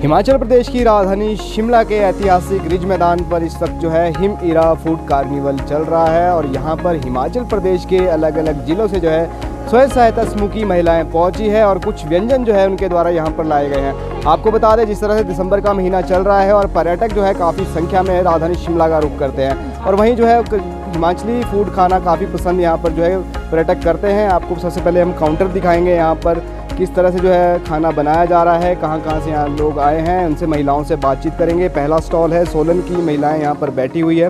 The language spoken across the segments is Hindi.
हिमाचल प्रदेश की राजधानी शिमला के ऐतिहासिक रिज मैदान पर इस वक्त जो है हिम इरा फूड कार्निवल चल रहा है और यहाँ पर हिमाचल प्रदेश के अलग अलग ज़िलों से जो है स्वयं सहायता समूह की महिलाएं पहुंची है और कुछ व्यंजन जो है उनके द्वारा यहाँ पर लाए गए हैं। आपको बता दें, जिस तरह से दिसंबर का महीना चल रहा है और पर्यटक जो है काफ़ी संख्या में राजधानी शिमला का रुख करते हैं और वहीं जो है हिमाचली फूड खाना काफ़ी पसंद यहाँ पर जो है पर्यटक करते हैं। आपको सबसे पहले हम काउंटर दिखाएँगे यहाँ पर किस तरह से जो है खाना बनाया जा रहा है, कहाँ कहाँ से यहाँ लोग आए हैं, उनसे महिलाओं से बातचीत करेंगे। पहला स्टॉल है, सोलन की महिलाएं यहाँ पर बैठी हुई है,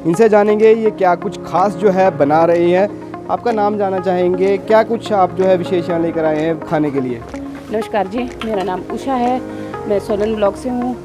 इनसे जानेंगे ये क्या कुछ खास जो है बना रही है। आपका नाम जानना चाहेंगे, क्या कुछ आप जो है विशेष यहाँ लेकर आए हैं खाने के लिए? नमस्कार जी, मेरा नाम उषा है, मैं सोलन ब्लॉक से हूँ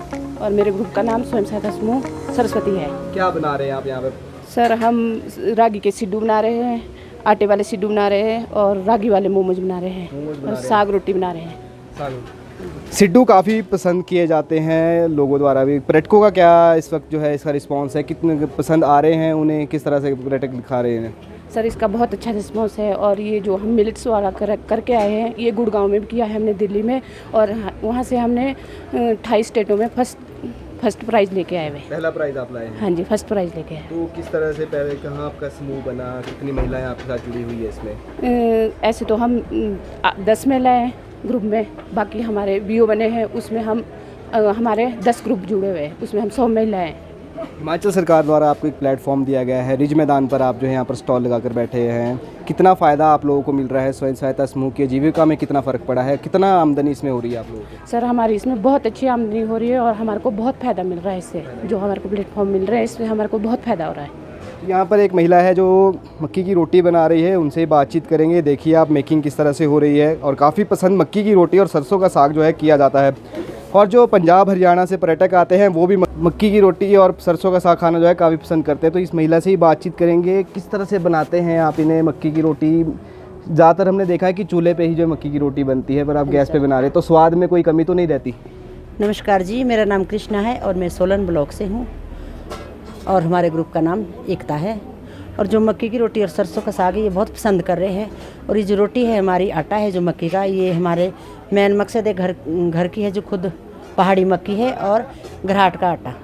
और मेरे ग्रुप का नाम स्वयं सहायता समूह सरस्वती है। क्या बना रहे हैं आप यहाँ पर? सर, हम रागी के सिड्डू बना रहे हैं, आटे वाले सिड्डू बना रहे हैं और रागी वाले मोमोज बना रहे हैं और साग रोटी बना रहे हैं। सिड्डू काफ़ी पसंद किए जाते हैं लोगों द्वारा भी। पर्यटकों का क्या इस वक्त जो है इसका रिस्पांस है, कितने पसंद आ रहे हैं उन्हें, किस तरह से पर्यटक दिखा रहे हैं? सर, इसका बहुत अच्छा रिस्पांस है और ये जो हम मिलेट्स वाला करके आए हैं, ये गुड़गांव में भी किया है हमने, दिल्ली में, और वहाँ से हमने 28 स्टेटों में फर्स्ट प्राइज़ लेके आए हुए। पहला प्राइज़ आप लाए हैं? हाँ जी, फर्स्ट प्राइज़ लेके आए। तो किस तरह से पहले कहाँ आपका समूह बना, कितनी महिलाएं आपके साथ जुड़ी हुई है इसमें? ऐसे तो हम 10 महिलाएं हैं ग्रुप में, बाकी हमारे वीओ बने हैं, उसमें हम हमारे 10 ग्रुप जुड़े हुए हैं, उसमें हम 100 महिलाएं हैं। हिमाचल सरकार द्वारा आपको एक प्लेटफॉर्म दिया गया है, रिज मैदान पर आप जो है यहाँ पर स्टॉल लगाकर बैठे हैं, कितना फ़ायदा आप लोगों को मिल रहा है? स्वयं सहायता समूह की जीविका में कितना फ़र्क पड़ा है, कितना आमदनी इसमें हो रही है आप लोगों को? सर, हमारी इसमें बहुत अच्छी आमदनी हो रही है और हमारे को बहुत फ़ायदा मिल रहा है इससे, जो हमारे को प्लेटफॉर्म मिल रहा है इससे हमारे को बहुत फ़ायदा हो रहा है। यहाँ पर एक महिला है जो मक्की की रोटी बना रही है, उनसे बातचीत करेंगे। देखिए आप मेकिंग किस तरह से हो रही है और काफ़ी पसंद मक्की की रोटी और सरसों का साग जो है किया जाता है और जो पंजाब हरियाणा से पर्यटक आते हैं वो भी मक्की की रोटी और सरसों का साग खाना जो है काफ़ी पसंद करते हैं। तो इस महिला से ही बातचीत करेंगे, किस तरह से बनाते हैं आप इन्हें मक्की की रोटी। ज़्यादातर हमने देखा है कि चूल्हे पे ही जो मक्की की रोटी बनती है, पर आप गैस पे बना रहे हैं, तो स्वाद में कोई कमी तो नहीं रहती? नमस्कार जी, मेरा नाम कृष्णा है और मैं सोलन ब्लॉक से हूँ और हमारे ग्रुप का नाम एकता है। और जो मक्की की रोटी और सरसों का साग है ये बहुत पसंद कर रहे हैं। और ये जो रोटी है हमारी आटा है जो मक्की का, ये हमारे मेन मकसद है घर की है, जो खुद पहाड़ी मक्की है और घराट का आटा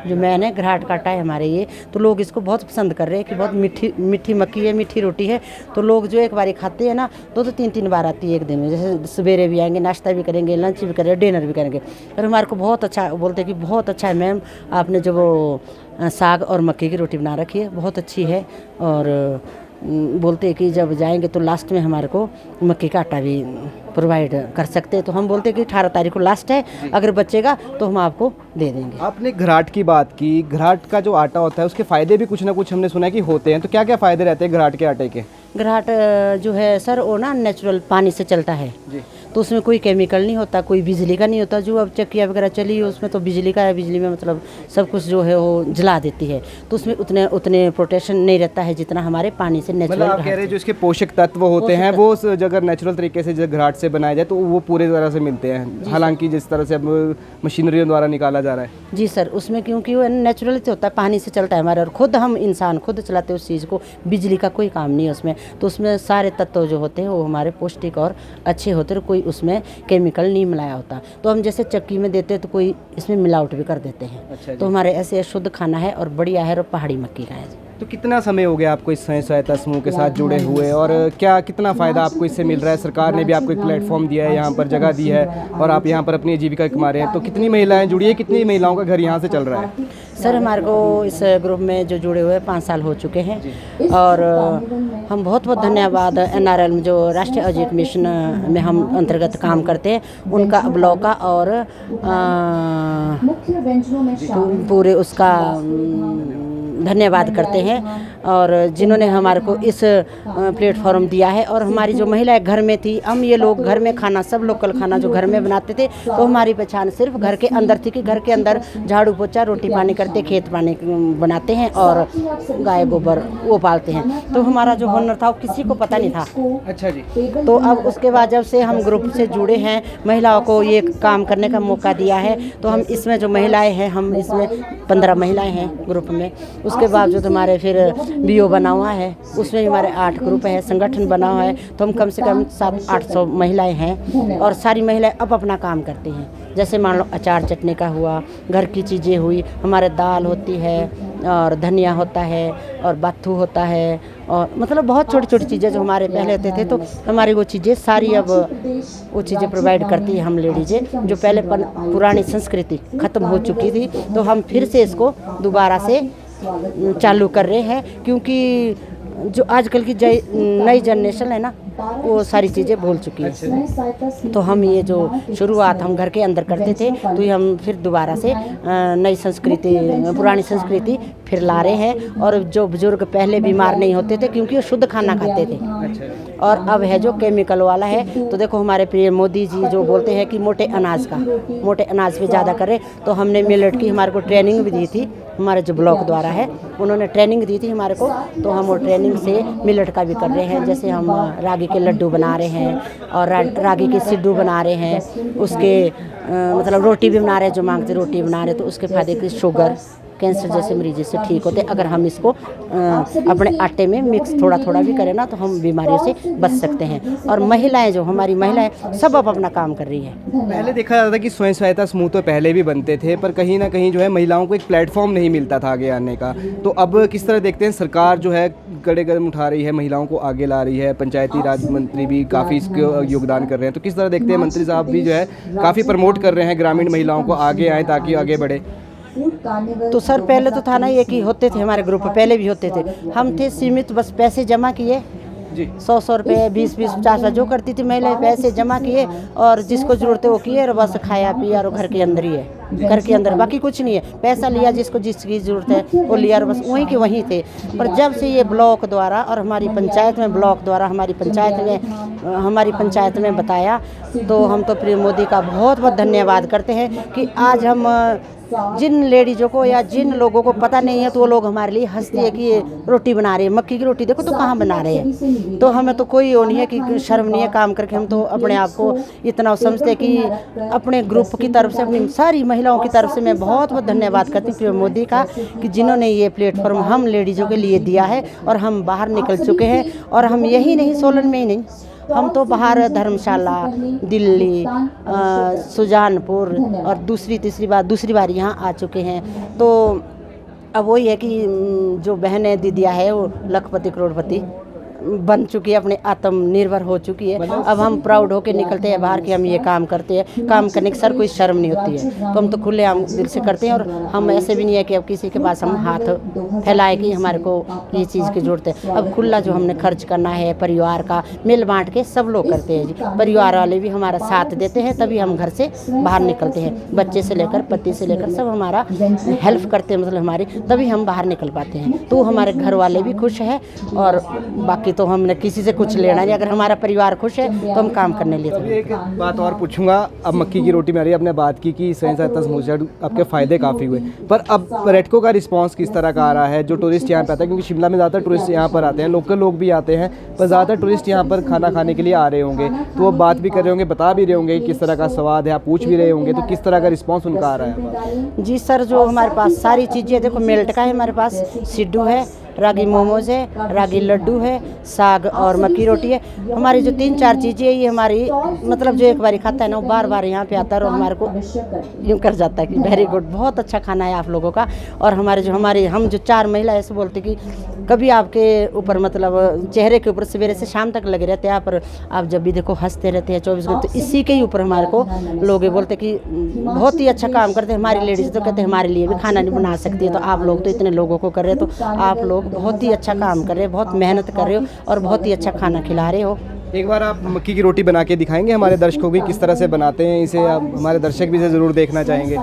जो मेन है, घराट का आटा है हमारे ये। तो लोग इसको बहुत पसंद कर रहे हैं कि बहुत मीठी मक्की है, मीठी रोटी है। तो लोग जो एक बार खाते हैं ना, तो 3 बार आती है एक दिन में। जैसे सवेरे भी आएंगे, नाश्ता भी करेंगे, लंच भी करेंगे, डिनर भी करेंगे। और हमारे को बहुत अच्छा बोलते हैं कि बहुत अच्छा है मैम, आपने जो वो साग और मक्की की रोटी बना रखी है बहुत अच्छी है। और बोलते हैं कि जब जाएंगे तो लास्ट में हमारे को मक्की का आटा भी प्रोवाइड कर सकते हैं। तो हम बोलते हैं कि 18 तारीख को लास्ट है, अगर बचेगा तो हम आपको दे देंगे। आपने घराट की बात की, घराट का जो आटा होता है उसके फ़ायदे भी कुछ ना कुछ हमने सुना है कि होते हैं, तो क्या क्या फ़ायदे रहते हैं घराट के आटे के? घराट जो है सर, वो ना नेचुरल पानी से चलता है जी, तो उसमें कोई केमिकल नहीं होता, कोई बिजली का नहीं होता। जो अब चक्कियाँ वगैरह चली है उसमें तो बिजली का है, बिजली में मतलब सब कुछ जो है वो जला देती है, तो उसमें उतने प्रोटेक्शन नहीं रहता है जितना हमारे पानी से नेचुरल। मतलब आप कह रहे हैं जो इसके पोषक तत्व होते हैं वो अगर नेचुरल तरीके से जब घराट से बनाया जाए तो वो पूरे तरह से मिलते हैं, हालांकि जिस तरह से अब मशीनरियों द्वारा निकाला जा रहा है। जी सर, उसमें क्योंकि वो नेचुरल होता है, पानी से चलता है हमारे, और खुद हम इंसान खुद चलाते हैं उस चीज़ को, बिजली का कोई काम नहीं है उसमें। तो उसमें सारे तत्व जो होते हैं वो हमारे पौष्टिक और अच्छे होते हैं, कोई उसमें केमिकल नहीं मिलाया होता। तो हम जैसे चक्की में देते हैं तो कोई इसमें मिलावट भी कर देते हैं। अच्छा, तो हमारे ऐसे शुद्ध खाना है और बढ़िया है और पहाड़ी मक्की का है। तो कितना समय हो गया आपको इस स्वयं सहायता समूह के साथ जुड़े हुए और क्या कितना फ़ायदा आपको इससे मिल रहा है? सरकार ने भी आपको एक प्लेटफॉर्म दिया है, यहाँ पर जगह दी है और आप यहाँ पर अपनी जीविका कमा रहे हैं, तो कितनी महिलाएं जुड़ी है, कितनी महिलाओं का घर यहाँ से चल रहा है? सर, हमारे को इस ग्रुप में जो जुड़े हुए 5 साल हो चुके हैं और हम बहुत बहुत धन्यवाद NRL जो राष्ट्रीय आजीविका मिशन में हम अंतर्गत काम करते हैं उनका, ब्लॉक का और पूरे उसका धन्यवाद करते हैं और जिन्होंने हमारे को इस प्लेटफॉर्म दिया है। और हमारी जो महिलाएं घर में थी, हम ये लोग घर में खाना, सब लोकल खाना जो घर में बनाते थे, तो हमारी पहचान सिर्फ घर के अंदर थी कि घर के अंदर झाड़ू पोछा रोटी पानी करते, खेत पानी बनाते हैं और गाय गोबर वो पालते हैं। तो हमारा जो हुनर था वो किसी को पता नहीं था। अच्छा जी। तो अब उसके बाद जब से हम ग्रुप से जुड़े हैं, महिलाओं को ये काम करने का मौका दिया है, तो हम इसमें जो महिलाएं हैं, हम इसमें 15 महिलाएं हैं ग्रुप में, उसके बावजूद हमारे फिर BO बना हुआ है, उसमें हमारे 8 ग्रुप है, संगठन बना हुआ है। तो हम कम से कम 700-800 महिलाएं हैं और सारी महिलाएं अब अपना काम करती हैं। जैसे मान लो अचार चटनी का हुआ, घर की चीज़ें हुई, हमारे दाल होती है और धनिया होता है और बाथू होता है, और मतलब बहुत छोटी छोटी चीज़ें जो हमारे पहले होते थे, तो हमारी वो चीज़ें सारी अब वो चीज़ें प्रोवाइड करती है हम लेडीज़ें। जो पहले पुरानी संस्कृति ख़त्म हो चुकी थी, तो हम फिर से इसको दोबारा से चालू कर रहे हैं, क्योंकि जो आजकल की नई जनरेशन है ना, वो सारी चीज़ें भूल चुकी है। तो हम ये जो शुरुआत हम घर के अंदर करते थे, तो ये हम फिर दोबारा से नई संस्कृति, पुरानी संस्कृति फिर ला रहे हैं। और जो बुजुर्ग पहले बीमार नहीं होते थे, क्योंकि वो शुद्ध खाना खाते थे, और अब है जो केमिकल वाला है। तो देखो हमारे प्रिय मोदी जी जो बोलते हैं कि मोटे अनाज पे ज़्यादा करें, तो हमने मिलेट की हमारे को ट्रेनिंग भी दी थी। हमारे जो ब्लॉक द्वारा है, उन्होंने ट्रेनिंग दी थी हमारे को, तो हम वो ट्रेनिंग से मिलेट का भी कर रहे हैं। जैसे हम रागी के लड्डू बना रहे हैं और रागी के सिड्डू बना रहे हैं, उसके मतलब रोटी भी बना रहे हैं, जो मांगते रोटी बना रहे हैं, तो उसके फायदे की शुगर, कैंसर जैसे मरीज से ठीक होते हैं। अगर हम इसको अपने आटे में मिक्स थोड़ा थोड़ा भी करें ना, तो हम बीमारियों से बच सकते हैं। और महिलाएं, जो हमारी महिलाएं सब अब अपना काम कर रही है। पहले देखा जाता था कि स्वयं सहायता समूह तो पहले भी बनते थे, पर कहीं ना कहीं जो है महिलाओं को एक प्लेटफॉर्म नहीं मिलता था आगे आने का। तो अब किस तरह देखते हैं, सरकार जो है कड़े कदम उठा रही है, महिलाओं को आगे ला रही है, पंचायती राज मंत्री भी काफ़ी इसको योगदान कर रहे हैं। तो किस तरह देखते हैं, मंत्री साहब भी जो है काफ़ी प्रमोट कर रहे हैं ग्रामीण महिलाओं को आगे आए ताकि आगे बढ़े? तो सर पहले तो था ना ये कि होते थे हमारे ग्रुप, पहले भी होते थे, हम थे सीमित, बस पैसे जमा किए जी, 100 रुपये, 20-20, 50 जो करती थी महिलाएं, पैसे जमा किए और जिसको ज़रूरत है वो किए, और बस खाया पिया और घर के अंदर ही है, घर के अंदर, बाकी कुछ नहीं है। पैसा लिया, जिसको जिसकी ज़रूरत है वो लिया, और बस वहीं के वहीं थे। पर जब से ये ब्लॉक द्वारा और हमारी पंचायत में, ब्लॉक द्वारा हमारी पंचायत में बताया, तो हम तो प्रिय मोदी का बहुत बहुत धन्यवाद करते हैं कि आज हम जिन लेडीज़ों को या जिन लोगों को पता नहीं है, तो वो लोग हमारे लिए हंसती है कि ये रोटी बना रहे हैं, मक्की की रोटी देखो तो कहाँ बना रहे हैं। तो हमें तो कोई वो नहीं है कि शर्म नहीं है काम करके, हम तो अपने आप को इतना समझते हैं कि अपने ग्रुप की तरफ से, अपनी सारी महिलाओं की तरफ से मैं बहुत बहुत धन्यवाद करती हूँ मोदी का, कि जिन्होंने ये प्लेटफॉर्म हम लेडीज़ों के लिए दिया है, और हम बाहर निकल चुके हैं। और हम यही नहीं, सोलन में ही नहीं, हम तो बाहर धर्मशाला, दिल्ली, सुजानपुर और दूसरी बार यहाँ आ चुके हैं। तो अब वही है कि जो बहनें दीदियाँ है वो लखपति करोड़पति बन चुकी है, अपने आत्मनिर्भर हो चुकी है। अब हम प्राउड होकर निकलते हैं बाहर कि हम ये काम करते हैं, काम करने की सर कोई शर्म नहीं होती है। तो हम तो खुले हम दिल से करते हैं, और हम ऐसे भी नहीं है कि अब किसी के पास हम हाथ फैलाए कि हमारे को ये चीज़ की ज़रूरत है। अब खुला जो हमने खर्च करना है परिवार का, मिल बांट के सब लोग करते हैं जी। परिवार वाले भी हमारा साथ देते हैं, तभी हम घर से बाहर निकलते हैं। बच्चे से लेकर पति से लेकर सब हमारा हेल्प करते हैं, मतलब हमारी, तभी हम बाहर निकल पाते हैं। तो हमारे घर वाले भी खुश हैं, और बाकी तो हमने किसी से कुछ लेना नहीं। अगर हमारा परिवार खुश है तो हम काम करने लिए। अभी एक बात और पूछूंगा, अब मक्की की रोटी में आ रही है, आपने बात की कि स्वयं सहायता समूह से आपके फ़ायदे काफ़ी हुए, पर अब रेडको का रिस्पांस किस तरह का आ रहा है? जो टूरिस्ट यहाँ पे आता है, क्योंकि शिमला में ज़्यादातर टूरिस्ट यहाँ पर आते हैं, लोकल लोग भी आते हैं, पर ज़्यादातर टूरिस्ट यहाँ पर खाना खाने के लिए आ रहे होंगे, तो वो बात भी कर रहे होंगे, बता भी रहे होंगे किस तरह का स्वाद है, आप पूछ भी रहे होंगे, तो किस तरह का रिस्पॉन्स उनका आ रहा है? जी सर, जो हमारे पास सारी चीज़ें, देखो मिल्ट का है हमारे पास, सिड्डू है, रागी मोमोज है, रागी लड्डू है, साग और मक्की रोटी है। हमारी जो 3-4 चीज़ें, ये हमारी मतलब जो एक बार खाता है ना, वो बार बार यहाँ पे आता है, और हमारे को यूँ कर जाता है कि वेरी गुड, बहुत अच्छा खाना है आप लोगों का। और हम जो 4 महिला ऐसे बोलते कि कभी आपके ऊपर मतलब चेहरे के ऊपर सवेरे से शाम तक लगे रहते हैं आप जब भी देखो हंसते रहते हैं 24 घंटे। तो इसी के ही ऊपर हमारे को लोग ये बोलते कि बहुत ही अच्छा काम करते हैं। हमारी लेडीज़ तो कहते हैं हमारे लिए भी खाना नहीं बना सकती है, तो आप लोग तो इतने लोगों को कर रहे हो, तो आप लोग बहुत ही अच्छा काम कर रहे हो, बहुत मेहनत कर रहे हो, और बहुत ही अच्छा खाना खिला रहे हो। एक बार आप मक्की की रोटी बना के दिखाएंगे हमारे दर्शकों को किस तरह से बनाते हैं? इसे आप हमारे दर्शक भी इसे ज़रूर देखना चाहेंगे।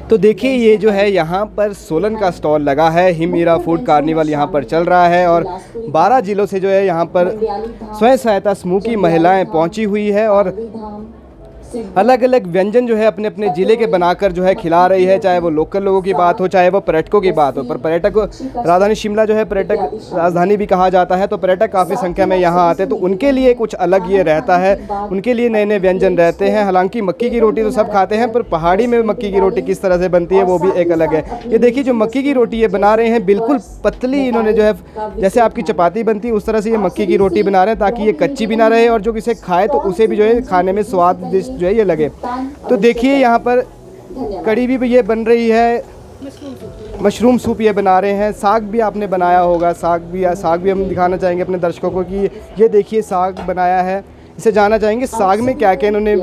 तो देखिए, ये जो है यहाँ पर सोलन का स्टॉल लगा है, हिम ईरा फूड कार्निवल यहाँ पर चल रहा है, और 12 जिलों से जो है यहाँ पर स्वयं सहायता समूह की महिलाएं पहुँची हुई है, और अलग अलग व्यंजन जो है अपने अपने ज़िले के बनाकर जो है खिला रही है, चाहे वो लोकल लोगों की बात हो चाहे वो पर्यटकों की बात हो। पर पर्यटक राजधानी शिमला जो है पर्यटक राजधानी भी कहा जाता है, तो पर्यटक काफ़ी संख्या में यहाँ आते हैं, तो उनके लिए कुछ अलग ये रहता है, उनके लिए नए नए व्यंजन रहते हैं। हालांकि मक्की की रोटी तो सब खाते हैं, पर पहाड़ी में मक्की की रोटी किस तरह से बनती है वो भी एक अलग है। ये देखिए जो मक्की की रोटी ये बना रहे हैं, बिल्कुल पतली इन्होंने जो है जैसे आपकी चपाती बनती है उस तरह से ये मक्की की रोटी बना रहे हैं, ताकि ये कच्ची भी ना रहे और जो इसे खाए तो उसे भी जो है खाने में स्वादिष्ट जो है ये लगे। तो देखिए यहाँ पर कड़ी भी ये बन रही है, मशरूम सूप ये बना रहे हैं, साग भी आपने बनाया होगा, साग भी हम दिखाना चाहेंगे अपने दर्शकों को कि ये देखिए साग बनाया है। इसे जानना चाहेंगे साग में क्या क्या इन्होंने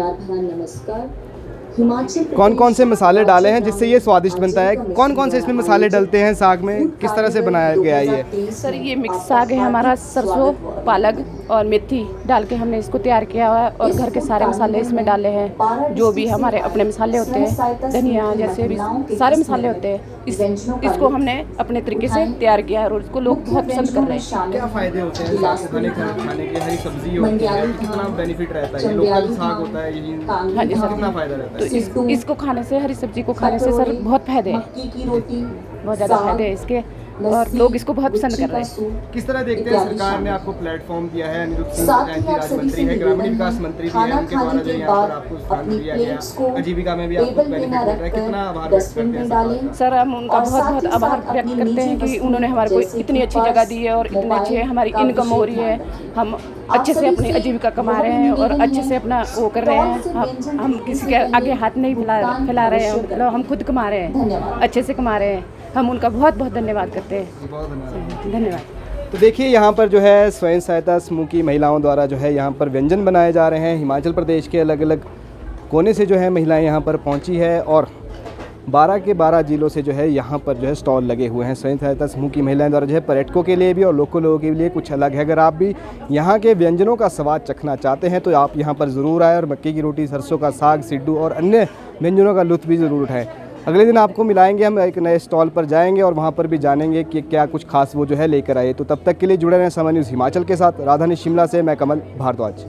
कौन कौन से मसाले डाले हैं जिससे ये स्वादिष्ट बनता है, कौन कौन से इसमें मसाले डलते हैं साग में, किस तरह से बनाया गया है ये? सर ये मिक्स साग है हमारा, सरसों पालक और मेथी डाल के हमने इसको तैयार किया हुआ है और घर के सारे मसाले इसमें डाले हैं, जो भी हमारे अपने मसाले होते हैं, धनिया जैसे भी सारे मसाले होते हैं, इसको हमने अपने तरीके से तैयार किया है और इसको लोग बहुत पसंद कर रहे हैं। क्या फ़ायदे होते हैं साग खाने के? हरी सब्जी होती है, कितना बेनिफिट रहता है? ये लोकल साग होता है, ये हाँ जी सर, कितना फ़ायदा रहता है? तो इसको खाने से, हरी सब्जी को खाने से सर बहुत फायदे हैं, बहुत ज़्यादा फायदे हैं इसके और लोग इसको बहुत पसंद कर रहे हैं। किस तरह देखते हैं सरकार ने आपको प्लेटफॉर्म दिया है, अनिरुद्ध सिंह पंचायती राज मंत्री है, ग्रामीण विकास मंत्री भी है, उनके द्वारा जो यहाँ पर आपको स्थान दिया गया, आजीविका में भी आपको बेनिफिट मिल रहा है, कितना आभार व्यक्त करते हैं सरकार? सर हम उनका बहुत बहुत आभार व्यक्त करते हैं कि उन्होंने हमारे को इतनी अच्छी जगह दी है और इतने अच्छे हमारी इनकम हो रही है, हम अच्छे से अपनी आजीविका कमा रहे हैं और अच्छे से अपना वो कर रहे हैं, हम किसी के आगे हाथ नहीं फैला रहे हैं, मतलब हम खुद कमा रहे हैं, अच्छे से कमा रहे हैं, हम उनका बहुत बहुत धन्यवाद करते हैं। धन्यवाद। तो देखिए यहाँ पर जो है स्वयं सहायता समूह की महिलाओं द्वारा जो है यहाँ पर व्यंजन बनाए जा रहे हैं। हिमाचल प्रदेश के अलग अलग कोने से जो है महिलाएं यहाँ पर पहुँची है और 12 के 12 जिलों से जो है यहाँ पर जो है स्टॉल लगे हुए हैं। स्वयं सहायता समूह की महिलाएं द्वारा जो है पर्यटकों के लिए भी और लोकल लोगों के लिए कुछ अलग है। अगर आप भी यहाँ के व्यंजनों का स्वाद चखना चाहते हैं तो आप यहाँ पर ज़रूर आएँ और मक्की की रोटी, सरसों का साग, सिड्डू और अन्य व्यंजनों का लुत्फ़ भी ज़रूर उठाएँ। अगले दिन आपको मिलाएंगे, हम एक नए स्टॉल पर जाएंगे और वहाँ पर भी जानेंगे कि क्या कुछ खास वो जो है लेकर आए। तो तब तक के लिए जुड़े रहें समय न्यूज़ हिमाचल के साथ। राजधानी शिमला से मैं कमल भारद्वाज।